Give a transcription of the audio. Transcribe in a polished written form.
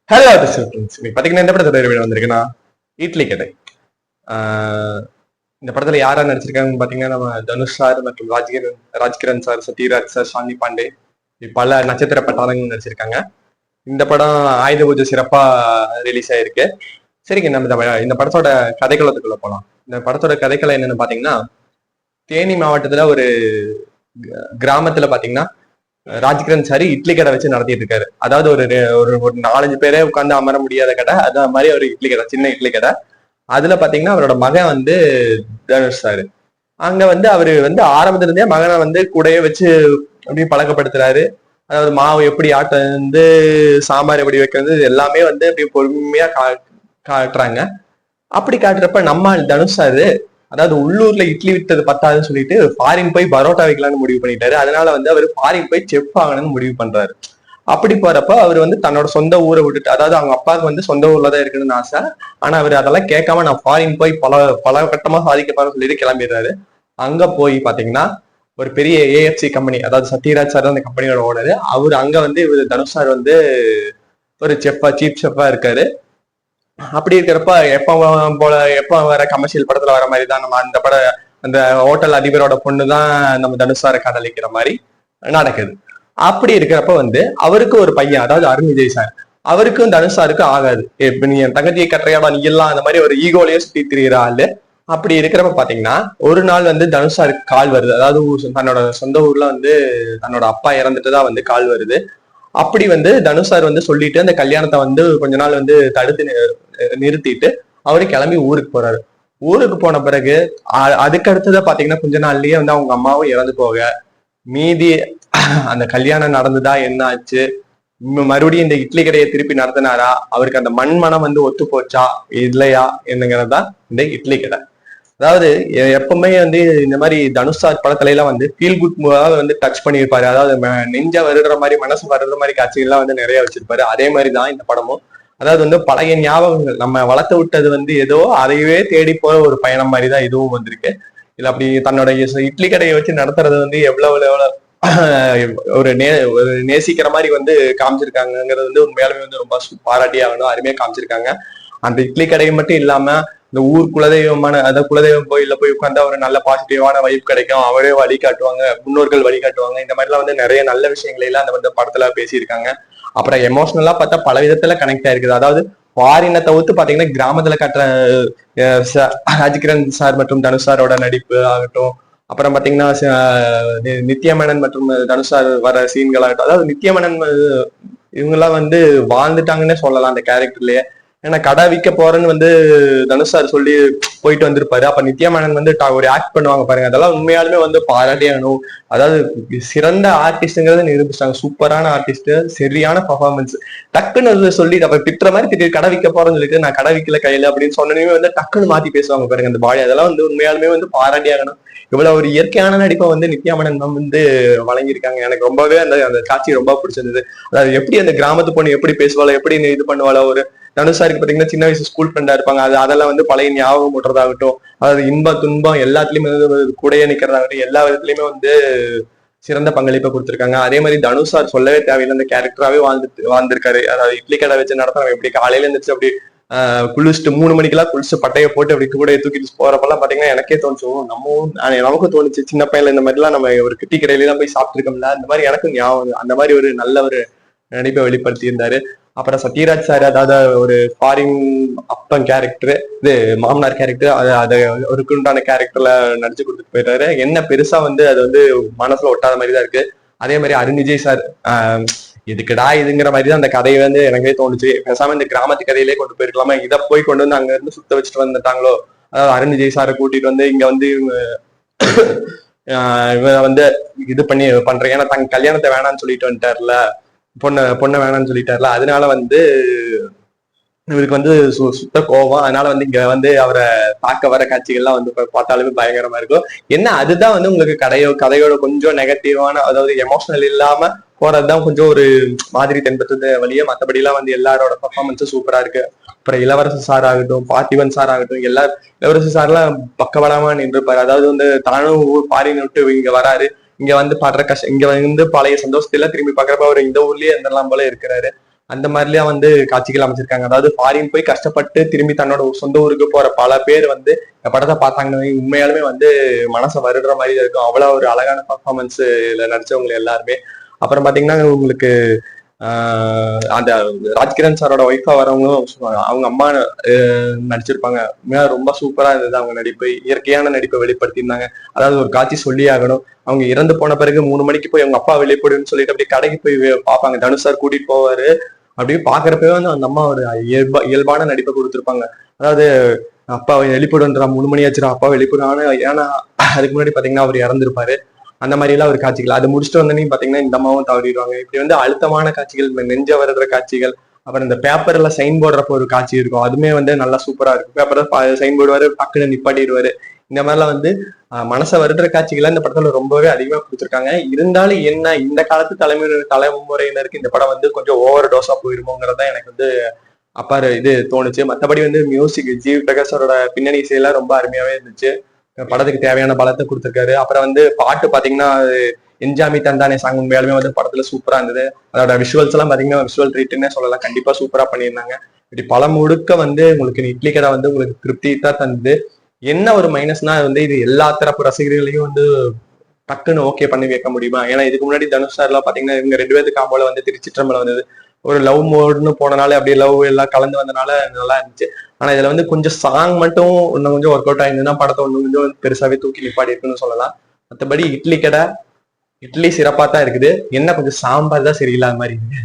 Hello friends, இன்னைக்கு பார்த்தீங்கன்னா இந்த படத்தோட ரிவ்யூ வந்திருக்குன்னா இட்லி கடை. ஆஹ் இந்த படத்துல யாரா நடிச்சிருக்காங்கன்னு பார்த்தீங்கன்னா நம்ம தனுஷ் சார் மற்றும் ராஜ்கிரண் சார், சத்யராஜ் சார், ஷாலினி பாண்டே பல நட்சத்திர பட்டாளங்கள் நடிச்சிருக்காங்க. இந்த படம் ஆயுத பூஜை சிறப்பா ரிலீஸ் ஆயிருக்கு. சரிங்க, நம்ம இந்த படத்தோட கதைக்களத்துக்குள்ள போகலாம். இந்த படத்தோட கதைக்களம் என்னன்னு பார்த்தீங்கன்னா, தேனி மாவட்டத்துல ஒரு கிராமத்துல பார்த்தீங்கன்னா ராஜ்கிரண் சாரி இட்லி கடை வச்சு நடத்திட்டு இருக்காரு. அதாவது ஒரு ஒரு ஒரு 4-5 பேரே உட்காந்து அமர முடியாத கடை, அது மாதிரி ஒரு இட்லி கடை, சின்ன இட்லி கடை. அதுல பாத்தீங்கன்னா அவரோட மகன் வந்து தனுஷ் சாரு. அங்க வந்து அவரு வந்து ஆரம்பத்துல இருந்தே மகனை வந்து கூடயே வச்சு அப்படியே பழக்கப்படுத்துறாரு. அதாவது மாவு எப்படி ஆட்ட வந்து சாம்பார் எப்படி வைக்கிறது எல்லாமே வந்து அப்படி பொறுமையா காட்டுறாங்க. அப்படி காட்டுறப்ப நம்ம தனுஷ் சாரு, அதாவது உள்ளூர்ல இட்லி வித்தது பத்தாதுன்னு சொல்லிட்டு ஃபாரின் போய் பரோட்டா வைக்கலாம்னு முடிவு பண்ணிட்டாரு. அதனால வந்து அவர் ஃபாரின் போய் செஃப் ஆகணும்னு முடிவு பண்றாரு. அப்படி போறப்ப அவர் வந்து தன்னோட சொந்த ஊரை விட்டுட்டு, அதாவது அவங்க அப்பாவுக்கு வந்து சொந்த ஊர்ல தான் இருக்கணும்னு ஆசை. ஆனா அவர் அதெல்லாம் கேட்காம நான் ஃபாரின் போய் பல கட்டமா சாதிக்க போறேன்னு சொல்லிட்டு கிளம்பிடுறாரு. அங்க போய் பாத்தீங்கன்னா ஒரு பெரிய ஏஎஃப்சி கம்பெனி, அதாவது சத்யராஜ் சார் அந்த கம்பெனியோட ஓனரு. அவர் அங்க வந்து இவர் தனுஷ் சார் வந்து ஒரு சீஃப் செஃப்பா இருக்காரு. அப்படி இருக்கிறப்ப எப்ப வர கமர்ஷியல் படத்துல வர மாதிரி தான் நம்ம அந்த ஹோட்டல் அதிபரோட பொண்ணு தான் நம்ம தனுஷாரை காதலிக்கிற மாதிரி நடக்குது. அப்படி இருக்கிறப்ப வந்து அவருக்கு ஒரு பையன், அதாவது அருண் விஜய் சார், அவருக்கும் தனுஷாருக்கும் ஆகாது. இப்ப நீ என் தங்கச்சியை கட்டுறையாடா நீ எல்லாம் அந்த மாதிரி ஒரு ஈகோலயே சுத்தி திரிகிற ஆளு. அப்படி இருக்கிறப்ப பாத்தீங்கன்னா ஒரு நாள் வந்து தனுஷாருக்கு கால் வருது. அதாவது தன்னோட சொந்த ஊர்ல வந்து தன்னோட அப்பா இறந்துட்டுதான் வந்து கால் வருது. அப்படி வந்து தனுஷ் சார் வந்து சொல்லிட்டு அந்த கல்யாணத்தை வந்து கொஞ்ச நாள் வந்து தடுத்து நிறுத்திட்டு அவரு கிளம்பி ஊருக்கு போறாரு. ஊருக்கு போன பிறகு அதுக்கு அடுத்ததை பாத்தீங்கன்னா கொஞ்ச நாள்லயே வந்து அவங்க அம்மாவும் இறந்து போக, மீதி அந்த கல்யாணம் நடந்துதா என்ன ஆச்சு, மறுபடியும் இந்த இட்லி கடையை திருப்பி நடத்தினாரா, அவருக்கு அந்த மண்மனம் வந்து ஒத்து போச்சா இல்லையா என்னங்கிறதா இந்த இட்லி கடை. அதாவது எப்பவுமே வந்து இந்த மாதிரி தனுஷ் சார் படத்துல எல்லாம் வந்து ஃபீல் குட் வந்து டச் பண்ணியிருப்பாரு. அதாவது நெஞ்ச வருடுற மாதிரி, மனசு வருடுற மாதிரி காட்சிகள்லாம் வந்து நிறைய வச்சிருப்பாரு. அதே மாதிரிதான் இந்த படமும். அதாவது வந்து பழைய ஞாபகங்கள், நம்ம வளர்த்து விட்டது வந்து ஏதோ அதையவே தேடி போற ஒரு பயணம் மாதிரிதான் இதுவும் வந்திருக்கு. இல்ல அப்படி தன்னோட இட்லி கடையை வச்சு நடத்துறது வந்து எவ்வளவு ஒரு நேசிக்கிற மாதிரி வந்து காமிச்சிருக்காங்கிறது வந்து உண்மையாலுமே வந்து ரொம்ப பாராட்டி ஆகணும். அருமையா காமிச்சிருக்காங்க. அந்த இட்லி கடையை மட்டும் இல்லாம இந்த ஊர் குலதெய்வமான, அதாவது குலதெய்வம் கோயில்ல போய் உட்காந்து ஒரு நல்ல பாசிட்டிவான வைப் கிடைக்கும், அவரே வழிகாட்டுவாங்க, முன்னோர்கள் வழிகாட்டுவாங்க. இந்த மாதிரிலாம் வந்து நிறைய நல்ல விஷயங்களை எல்லாம் அந்த வந்து படத்துல பேசியிருக்காங்க. அப்புறம் எமோஷனலா பார்த்தா பல விதத்துல கனெக்ட் ஆயிருக்குது. அதாவது ஃபாரினை தவிர்த்து பாத்தீங்கன்னா கிராமத்துல கட்டுற ராஜ்கிரண் சார் மற்றும் தனுஷ் சாரோட நடிப்பு ஆகட்டும், அப்புறம் பாத்தீங்கன்னா நித்யமேனன் மற்றும் தனுஷ் சார் வர சீன்கள் ஆகட்டும், அதாவது நித்யமேனன் இவங்கெல்லாம் வந்து வாழ்ந்துட்டாங்கன்னே சொல்லலாம் அந்த கேரக்டர்லயே. ஏன்னா கடை விற்க போறேன்னு வந்து தனுஷ் சார் சொல்லி போயிட்டு வந்திருப்பாரு. அப்ப நித்யமேனன் வந்து ஒரு ஆக்ட் பண்ணுவாங்க பாருங்க, அதெல்லாம் உண்மையாலுமே வந்து பாராட்டியாகணும். அதாவது சிறந்த ஆர்டிஸ்ட்ங்கிறத நிரூபிச்சிட்டாங்க. சூப்பரான ஆர்டிஸ்ட், சரியான பர்ஃபார்மன்ஸ். டக்குன்னு சொல்லி அப்ப திட்டுற மாதிரி திட்டு கடை விற்க போறேன்னு சொல்லிட்டு நான் கடை விற்கல கையில அப்படின்னு சொன்னே வந்து டக்குன்னு மாத்தி பேசுவாங்க பாருங்க அந்த பாடி. அதெல்லாம் வந்து உண்மையாலுமே வந்து பாராட்டியாகணும். இவ்வளவு ஒரு இயற்கையான நடிப்பை வந்து நித்யாமேனன் வந்து வழங்கியிருக்காங்க. எனக்கு ரொம்பவே அந்த அந்த காட்சி ரொம்ப பிடிச்சிருந்தது. அதாவது எப்படி அந்த கிராமத்து பொண்ணு எப்படி பேசுவாளோ, எப்படி இது பண்ணுவாளோ, ஒரு தனுஷாருக்கு பாத்தீங்கன்னா சின்ன வயசு ஸ்கூல் ஃப்ரெண்டா இருப்பாங்க, அதெல்லாம் வந்து பழைய ஞாபகம் ஊட்டுறதாகட்டும், அதாவது இன்பம் துன்பம் எல்லாத்துலயுமே கூடயே நிக்கிறதாகட்டும், எல்லா விதத்துலயுமே வந்து சிறந்த பங்களிப்பை கொடுத்திருக்காங்க. அதே மாதிரி தனுஷ் சார் சொல்லவே தேவையில்லை, அந்த கேரக்டராவே வாழ்ந்திருக்காரு. அதாவது இட்லி கடை வச்சு நடத்துறவங்க எப்படி காலையில இருந்துச்சு அப்படி குளிச்சுட்டு 3 மணிக்கெல்லாம் குளிச்சு பட்டையை போட்டு அப்படி கூட தூக்கிட்டு போறப்பெல்லாம் பாத்தீங்கன்னா எனக்கே தோணுச்சு, நமக்கும் தோணுச்சு சின்ன பையன்ல இந்த மாதிரி எல்லாம் நம்ம ஒரு கிட்டி கடையில எல்லாம் போய் சாப்பிட்டுருக்கோம்ல, அந்த மாதிரி எனக்கும் ஞாபகம். அந்த மாதிரி ஒரு நல்ல ஒரு நடிப்பை வெளிப்படுத்தி இருந்தாரு. அப்புறம் சத்யராஜ் சார், அதாவது ஒரு ஃபாரின் அப்பன் கேரக்டர், இது மாமனார் கேரக்டர், அது ஒரு குண்டான கேரக்டர்ல நடிச்சு கொடுத்துட்டு போயிட்டாரு. என்ன பெருசா வந்து அது வந்து மனசுல ஒட்டாத மாதிரி தான் இருக்கு. அதே மாதிரி அருண் விஜய் சார் இதுக்குடா இதுங்கிற மாதிரி தான் அந்த கதையை வந்து எனக்கே தோணுச்சு. பேசாம இந்த கிராமத்து கதையிலே கொண்டு போயிருக்கலாமா, இதை போய் கொண்டு வந்து அங்க இருந்து சுத்த வச்சுட்டு வந்துட்டாங்களோ. அதாவது அருண் விஜய் சாரை கூட்டிட்டு வந்து இங்க வந்து இவங்க வந்து இது பண்றேன், ஏன்னா தங்க கல்யாணத்தை வேணாம்னு சொல்லிட்டு வந்துட்டார்ல, பொண்ணை வேணாம்னு சொல்லிட்டார்ல, அதனால வந்து இவருக்கு வந்து சுத்த கோபம். அதனால வந்து இங்க வந்து அவரை பார்க்க வர காட்சிகள்லாம் வந்து பார்த்தாலுமே பயங்கரமா இருக்கும். என்ன அதுதான் வந்து உங்களுக்கு கதையோட கொஞ்சம் நெகட்டிவான, அதாவது எமோஷனல் இல்லாம போறதுதான் கொஞ்சம் ஒரு மாதிரி தென்பட்டது வழியே. மற்றபடி எல்லாம் வந்து எல்லாரோட பர்ஃபார்மன்ஸும் சூப்பரா இருக்கு. அப்புறம் இளவரசு சார் ஆகட்டும், பார்த்திபன் சார் ஆகட்டும், இளவரசு சார்லாம் பக்கபலமா நின்றுப்பாரு. அதாவது வந்து தானும் பாரின்னு விட்டு இங்க வராரு, இங்க வந்து பாடுற கஷ்டம், இங்க வந்து பழைய சந்தோஷத்துல திரும்பி பாக்குறப்ப அவர் இந்த ஊர்லயே இருந்தெல்லாம் போல இருக்கிறாரு. அந்த மாதிரிலாம் வந்து காட்சிகள் அமைச்சிருக்காங்க. அதாவது ஃபாரின் போய் கஷ்டப்பட்டு திரும்பி தன்னோட சொந்த ஊருக்கு போற பல பேர் வந்து இந்த படத்தை பார்த்தாங்கன்னா உண்மையாலுமே வந்து மனசை வருடுற மாதிரி இருக்கும். அவ்வளவு ஒரு அழகான பர்ஃபார்மன்ஸ்ல நடிச்சவங்க எல்லாருமே. அப்புறம் பாத்தீங்கன்னா உங்களுக்கு அந்த ராஜ்கிரண் சாரோட ஒய்ஃபா வரவங்களும் அவங்க அம்மா நடிச்சிருப்பாங்க. ரொம்ப சூப்பரா இருந்தது அவங்க நடிப்பு. இயற்கையான நடிப்பை வெளிப்படுத்தியிருந்தாங்க. அதாவது ஒரு காட்சி சொல்லி ஆகணும். அவங்க இறந்து போன பிறகு 3 மணிக்கு போய் அவங்க அப்பா வெளிப்படுன்னு சொல்லிட்டு அப்படியே கடைக்கு போய் பார்ப்பாங்க. தனுஷ் சார் கூட்டிட்டு போவாரு. அப்படியே பாக்குறப்பவே வந்து அந்த அம்மா ஒரு இயல்பான நடிப்பை கொடுத்துருப்பாங்க. அதாவது அப்பா வெளிப்படுன்றா 3 மணி ஆச்சுரா அப்பா வெளிப்படுறான்னு. ஏன்னா அதுக்கு முன்னாடி பாத்தீங்கன்னா அவர் இறந்துருப்பாரு. அந்த மாதிரி எல்லாம் ஒரு காட்சிகள். அதை முடிச்சுட்டு வந்தோன்னே பாத்தீங்கன்னா இந்த அம்மாவும் தவறிடுவாங்க. இப்படி வந்து அழுத்தமான காட்சிகள், நெஞ்ச வருகிற காட்சிகள், அப்புறம் இந்த பேப்பர்ல சைன் போடுறப்ப ஒரு காட்சி இருக்கும். அதுமே வந்து நல்லா சூப்பரா இருக்கும். பேப்பர்ல சைன் போடுவாரு, டக்குன்னு நிப்பாட்டிடுவாரு. இந்த மாதிரிலாம் வந்து மனசை வருடுற காட்சிகள் இந்த படத்துல ரொம்பவே அதிகமா கொடுத்துருக்காங்க. இருந்தாலும் என்ன இந்த காலத்து தலைமுறையினருக்கு இந்த படம் வந்து கொஞ்சம் ஓவர் டோஸா போயிருமோங்கிறதா எனக்கு வந்து இது தோணுச்சு. மற்றபடி வந்து மியூசிக் ஜிவி பிரகாஷோட பின்னணி இசையெல்லாம் ரொம்ப அருமையாவே இருந்துச்சு. படத்துக்கு தேவையான பலத்தை கொடுத்துருக்காரு. அப்புறம் வந்து பாட்டு பாத்தீங்கன்னா என்ஜாமி தந்தானே சாங் உண்மையாலுமே வந்து படத்துல சூப்பரா இருந்தது. அதோட விஷுவல்ஸ் எல்லாம் பாத்தீங்கன்னா விஷுவல் ட்ரீட்னே சொல்லலாம். கண்டிப்பா சூப்பரா பண்ணியிருந்தாங்க. இப்படி பல முழுக்க வந்து உங்களுக்கு இட்லி கடை வந்து உங்களுக்கு திருப்தி தான் தந்தது. என்ன ஒரு மைனஸ்னா வந்து இது எல்லா தரப்பு ரசிகர்களையும் வந்து டக்குன்னு ஓகே பண்ணி வைக்க முடியுமா? ஏன்னா இதுக்கு முன்னாடி தனுஷ் சார் எல்லாம் பாத்தீங்கன்னா இவங்க 2 பேருக்கு காம்போல வந்து திருச்சிற்றம்பலம் வந்தது. ஒரு லவ் மோட்னு போனனால அப்படியே லவ் எல்லாம் கலந்து வந்தனால நல்லா இருந்துச்சு. ஆனா இதுல வந்து கொஞ்சம் சாங் மட்டும் இன்னும் கொஞ்சம் ஒர்க் அவுட் ஆயிருந்ததுன்னா படத்தை ஒண்ணு கொஞ்சம் பெருசாவே தூக்கி நிப்பாடி இருக்குன்னு சொல்லலாம். மற்றபடி இட்லி கடை இட்லி சிறப்பா தான் இருக்குது. என்ன கொஞ்சம் சாம்பார் தான் சரியில்லாத மாதிரி இருக்கு.